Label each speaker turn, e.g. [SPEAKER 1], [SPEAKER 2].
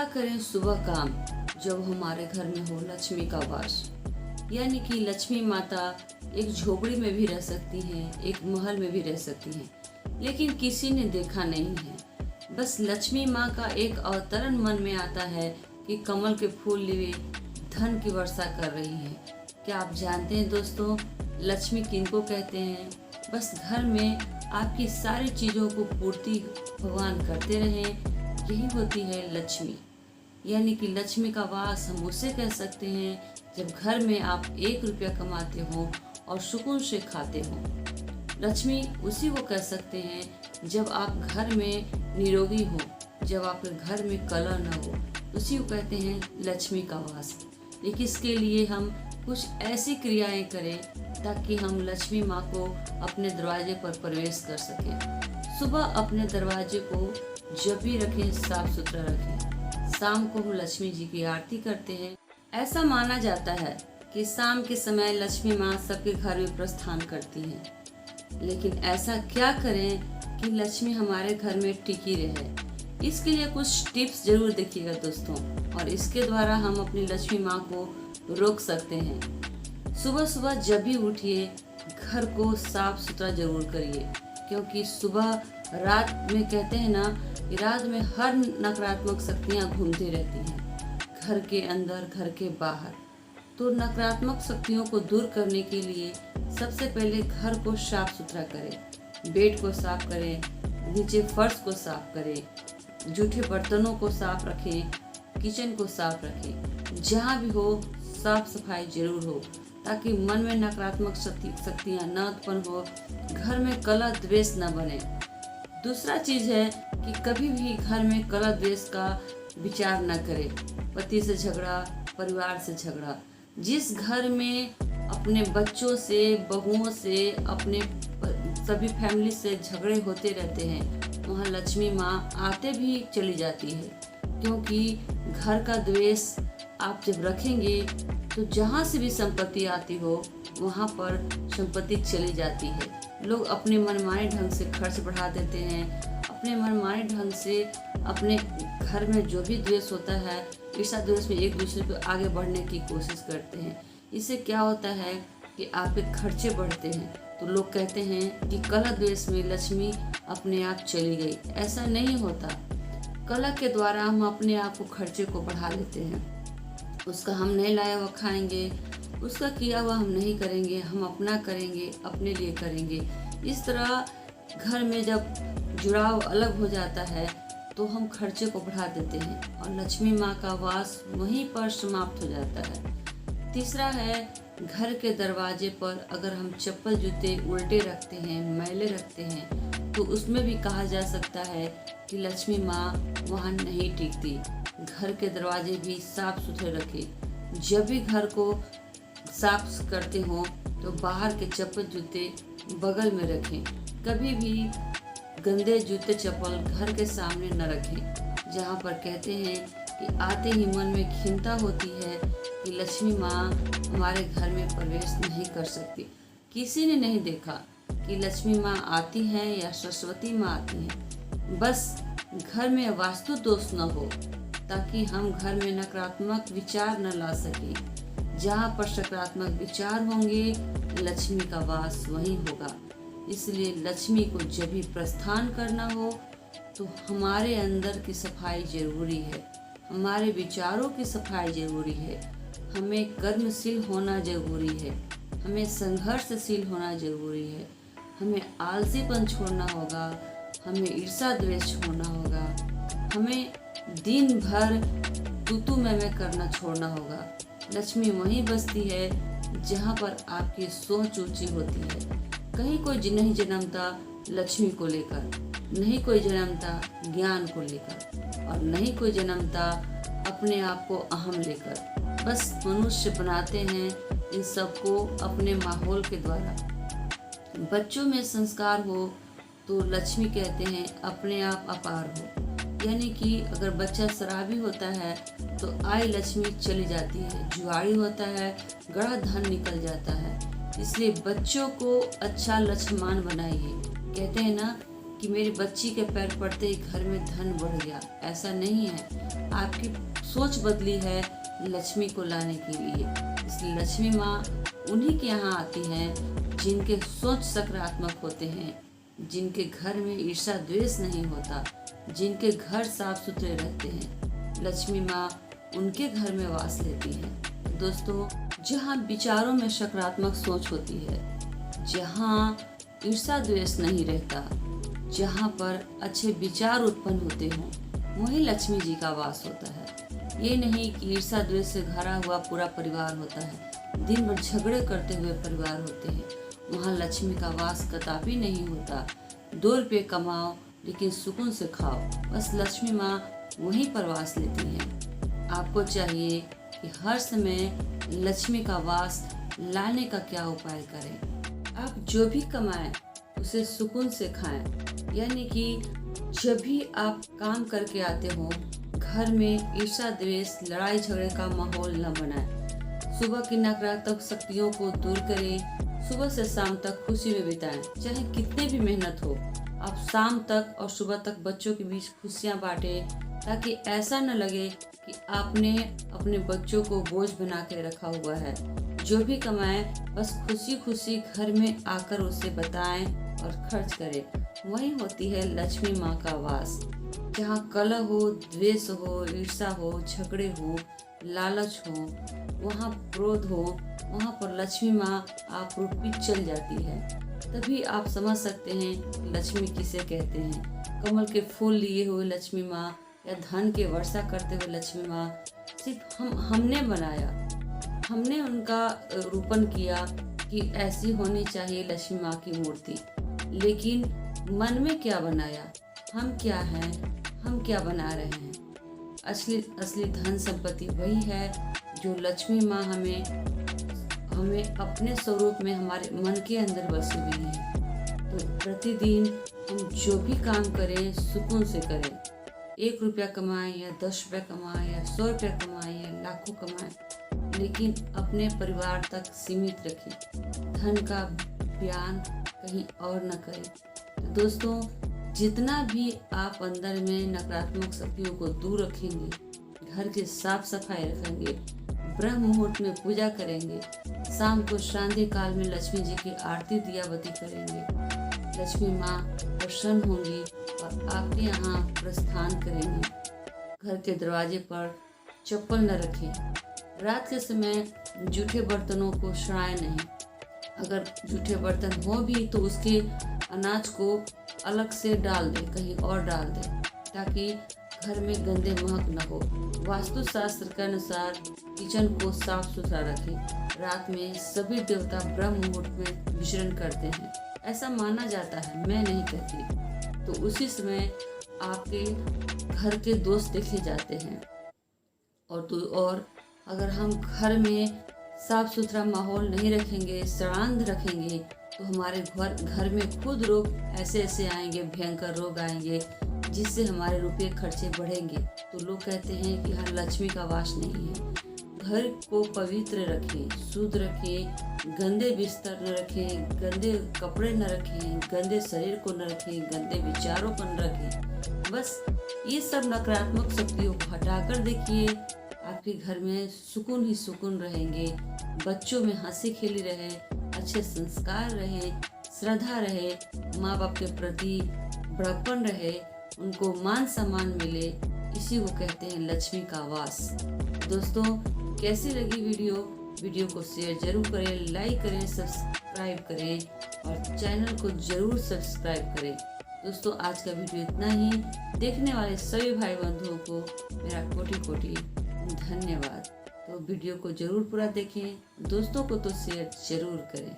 [SPEAKER 1] करें सुबह काम जब हमारे घर में हो लक्ष्मी का वास। यानी कि लक्ष्मी माता एक झोपड़ी में भी रह सकती हैं, एक महल में भी रह सकती हैं, लेकिन किसी ने देखा नहीं है। बस लक्ष्मी माँ का एक अवतरण मन में आता है कि कमल के फूल लिए धन की वर्षा कर रही है। क्या आप जानते हैं दोस्तों, लक्ष्मी किनको कहते हैं? बस घर में आपकी सारी चीज़ों को पूर्ति भगवान करते रहें, यही होती है लक्ष्मी। यानी कि लक्ष्मी का वास हम उसे कह सकते हैं जब घर में आप 1 रुपया कमाते हो और सुकून से खाते हो। लक्ष्मी उसी को कह सकते हैं जब आप घर में निरोगी हो, जब आपके घर में कलह न हो, उसी को कहते हैं लक्ष्मी का वास। लेकिन इसके लिए हम कुछ ऐसी क्रियाएं करें ताकि हम लक्ष्मी माँ को अपने दरवाजे पर प्रवेश कर सकें। सुबह अपने दरवाजे को जब भी रखें साफ सुथरा रखें। शाम को हम लक्ष्मी जी की आरती करते हैं। ऐसा माना जाता है कि शाम के समय लक्ष्मी माँ सबके घर में प्रस्थान करती हैं। लेकिन ऐसा क्या करें कि लक्ष्मी हमारे घर में टिकी रहे? इसके लिए कुछ टिप्स जरूर देखिएगा दोस्तों, और इसके द्वारा हम अपनी लक्ष्मी माँ को रोक सकते हैं। सुबह सुबह जब भी उठिए घर को साफ सुथरा जरूर करिए, क्योंकि सुबह रात में कहते हैं ना कि रात में हर नकारात्मक शक्तियाँ घूमती रहती हैं, घर के अंदर घर के बाहर। तो नकारात्मक शक्तियों को दूर करने के लिए सबसे पहले घर को साफ सुथरा करें, बेड को साफ करें, नीचे फर्श को साफ करें, जूठे बर्तनों को साफ रखें, किचन को साफ रखें। जहाँ भी हो साफ सफाई जरूर हो, ताकि मन में नकारात्मक शक्तियाँ न उत्पन्न हो, घर में कलह द्वेष न बने। दूसरा चीज़ है कि कभी भी घर में कलह द्वेष का विचार न करें। पति से झगड़ा, परिवार से झगड़ा। जिस घर में अपने बच्चों से, बहुओं से, अपने सभी फैमिली से झगड़े होते रहते हैं, वहाँ लक्ष्मी माँ आते भी चली जाती है। क्योंकि घर का द्वेष आप जब रखेंगे तो जहाँ से भी संपत्ति आती हो वहाँ पर संपत्ति चली जाती है। लोग अपने मनमाने ढंग से खर्च बढ़ा देते हैं, अपने मनमाने ढंग से अपने घर में जो भी द्वेष होता है, ईर्ष्या द्वेष में एक दूसरे पे आगे बढ़ने की कोशिश करते हैं। इससे क्या होता है कि आपके खर्चे बढ़ते हैं, तो लोग कहते हैं कि कलह द्वेष में लक्ष्मी अपने आप चली गई। ऐसा नहीं होता। कलह के द्वारा हम अपने आप को खर्चे को बढ़ा लेते हैं। उसका हम नहीं लाया हुआ खाएंगे, उसका किया हुआ हम नहीं करेंगे, हम अपना करेंगे, अपने लिए करेंगे। इस तरह घर में जब जुड़ाव अलग हो जाता है तो हम खर्चे को बढ़ा देते हैं और लक्ष्मी माँ का वास वहीं पर समाप्त हो जाता है। तीसरा है, घर के दरवाजे पर अगर हम चप्पल जूते उल्टे रखते हैं, मैले रखते हैं, तो उसमें भी कहा जा सकता है कि लक्ष्मी माँ वहाँ नहीं टिकती। घर के दरवाजे भी साफ सुथरे रखें। जब भी घर को साफ करते हो तो बाहर के चप्पल जूते बगल में रखें। कभी भी गंदे जूते चप्पल घर के सामने न रखें, जहाँ पर कहते हैं कि आते ही मन में खिन्नता होती है कि लक्ष्मी माँ हमारे घर में प्रवेश नहीं कर सकती। किसी ने नहीं देखा कि लक्ष्मी माँ आती हैं या सरस्वती माँ आती हैं। बस घर में वास्तु दोष न हो, ताकि हम घर में नकारात्मक विचार न ला सकें। जहाँ पर सकारात्मक विचार होंगे लक्ष्मी का वास वहीं होगा। इसलिए लक्ष्मी को जब भी प्रस्थान करना हो तो हमारे अंदर की सफाई जरूरी है, हमारे विचारों की सफाई जरूरी है, हमें कर्मशील होना जरूरी है, हमें संघर्षशील होना जरूरी है, हमें आलसीपन छोड़ना होगा, हमें ईर्ष्या द्वेष छोड़ना होगा, हमें दिन भर तू मैं करना छोड़ना होगा। लक्ष्मी वहीं बसती है जहाँ पर आपकी सोच ऊंची होती है। कहीं कोई नहीं जन्मता लक्ष्मी को लेकर, नहीं कोई जन्मता ज्ञान को लेकर, और नहीं कोई जन्मता अपने आप को अहम लेकर। बस मनुष्य बनाते हैं इन सबको अपने माहौल के द्वारा। बच्चों में संस्कार हो तो लक्ष्मी कहते हैं अपने आप अपार हो। यानी कि अगर बच्चा शराबी होता है तो आई लक्ष्मी चली जाती है, जुआरी होता है गड़ा धन निकल जाता है। इसलिए बच्चों को अच्छा लक्ष्मण बनाइए। कहते हैं ना कि मेरी बच्ची के पैर पड़ते ही घर में धन बढ़ गया। ऐसा नहीं है। आपकी सोच बदली है लक्ष्मी को लाने के लिए। इसलिए लक्ष्मी माँ उन्हीं के यहाँ आती हैं जिनके सोच सकारात्मक होते हैं, जिनके घर में ईर्ष्या द्वेष नहीं होता, जिनके घर साफ सुथरे रहते हैं। लक्ष्मी माँ उनके घर में वास लेती है। दोस्तों, जहाँ विचारों में सकारात्मक सोच होती है, जहाँ ईर्ष्या द्वेष नहीं रहता, जहाँ पर अच्छे विचार उत्पन्न होते हों, वहीं लक्ष्मी जी का वास होता है। ये नहीं कि ईर्ष्या द्वेष से भरा हुआ पूरा परिवार होता है, दिन भर झगड़े करते हुए परिवार होते हैं, वहाँ लक्ष्मी का वास कदापि नहीं होता। 2 रुपये कमाओ लेकिन सुकून से खाओ, बस लक्ष्मी माँ वहीं पर वास लेती हैं। आपको चाहिए कि हर समय लक्ष्मी का वास लाने का क्या उपाय करें। आप जो भी कमाएं उसे सुकून से खाएं, यानी कि जब भी आप काम करके आते हो, घर में ईर्ष्या द्वेष लड़ाई झगड़े का माहौल न बनाएं। सुबह की नकारात्मक शक्तियों को दूर करें। सुबह से शाम तक खुशी में बिताएं, चाहे कितने भी मेहनत हो। आप शाम तक और सुबह तक बच्चों के बीच खुशियां बांटें, ताकि ऐसा न लगे कि आपने अपने बच्चों को बोझ बना के रखा हुआ है। जो भी कमाएं बस खुशी खुशी घर में आकर उसे बताएं और खर्च करें। वहीं होती है लक्ष्मी माँ का वास। जहाँ कलह हो, द्वेष हो, ईर्ष्या हो, झगड़े हो, लालच हो, वहाँ क्रोध हो, वहाँ पर लक्ष्मी माँ आप रूपी चल जाती है। तभी आप समझ सकते हैं लक्ष्मी किसे कहते हैं। कमल के फूल लिए हुए लक्ष्मी माँ या धन के वर्षा करते हुए लक्ष्मी माँ सिर्फ हमने बनाया, हमने उनका रूपन किया कि ऐसी होनी चाहिए लक्ष्मी माँ की मूर्ति। लेकिन मन में क्या बनाया, हम क्या हैं, हम क्या बना रहे हैं। असली धन संपत्ति वही है जो लक्ष्मी माँ हमें अपने स्वरूप में हमारे मन के अंदर बसी हुई है। तो प्रतिदिन हम जो भी काम करें सुकून से करें। 1 रुपया कमाएं या 10 रुपया कमाएं या 100 रुपया कमाएं या लाखों कमाएं, लेकिन अपने परिवार तक सीमित रखें। धन का बयान कहीं और न करें। तो दोस्तों, जितना भी आप अंदर में नकारात्मक शक्तियों को दूर रखेंगे, घर की साफ सफाई रखेंगे, ब्रह्म मुहूर्त में पूजा करेंगे, शाम को संध्या काल में लक्ष्मी जी की आरती दियाबती करेंगे, लक्ष्मी माँ प्रसन्न होंगी और आपके यहाँ प्रस्थान करेंगे। घर के दरवाजे पर चप्पल न रखें। रात के समय जूठे बर्तनों को छुड़ाएं नहीं। अगर जूठे बर्तन हो भी तो उसके अनाज को अलग से डाल दें, कहीं और डाल दें, ताकि घर में गंदे महक न हो। वास्तुशास्त्र के अनुसार किचन को साफ सुथरा रखें। रात में सभी देवता ब्रह्म मुहूर्त में विचरण करते हैं, ऐसा माना जाता है, मैं नहीं कहती। तो उसी समय आपके घर के दोष देखे जाते हैं। और अगर हम घर में साफ सुथरा माहौल नहीं रखेंगे, सड़ांध रखेंगे, तो हमारे घर में खुद रोग ऐसे आएंगे, भयंकर रोग आएंगे, जिससे हमारे रुपये खर्चे बढ़ेंगे। तो लोग कहते हैं कि यहाँ लक्ष्मी का वास नहीं है। घर को पवित्र रखें, शुद्ध रखें, गंदे बिस्तर न रखें, गंदे कपड़े न रखें, गंदे शरीर को न रखें, गंदे विचारों को न रखें। बस ये सब नकारात्मक शक्तियों को हटाकर देखिए, आपके घर में सुकून ही सुकून रहेंगे। बच्चों में हंसी खेली रहे, अच्छे संस्कार रहे, श्रद्धा रहे, माँ बाप के प्रति बड़प्पन रहे, उनको मान सम्मान मिले। इसी को कहते हैं लक्ष्मी का वास। दोस्तों, कैसी लगी वीडियो को शेयर जरूर करें, लाइक करें, सब्सक्राइब करें और चैनल को जरूर सब्सक्राइब करें। दोस्तों, आज का वीडियो इतना ही। देखने वाले सभी भाई बंधुओं को मेरा कोटि कोटि धन्यवाद। तो वीडियो को जरूर पूरा देखें, दोस्तों को तो शेयर जरूर करें।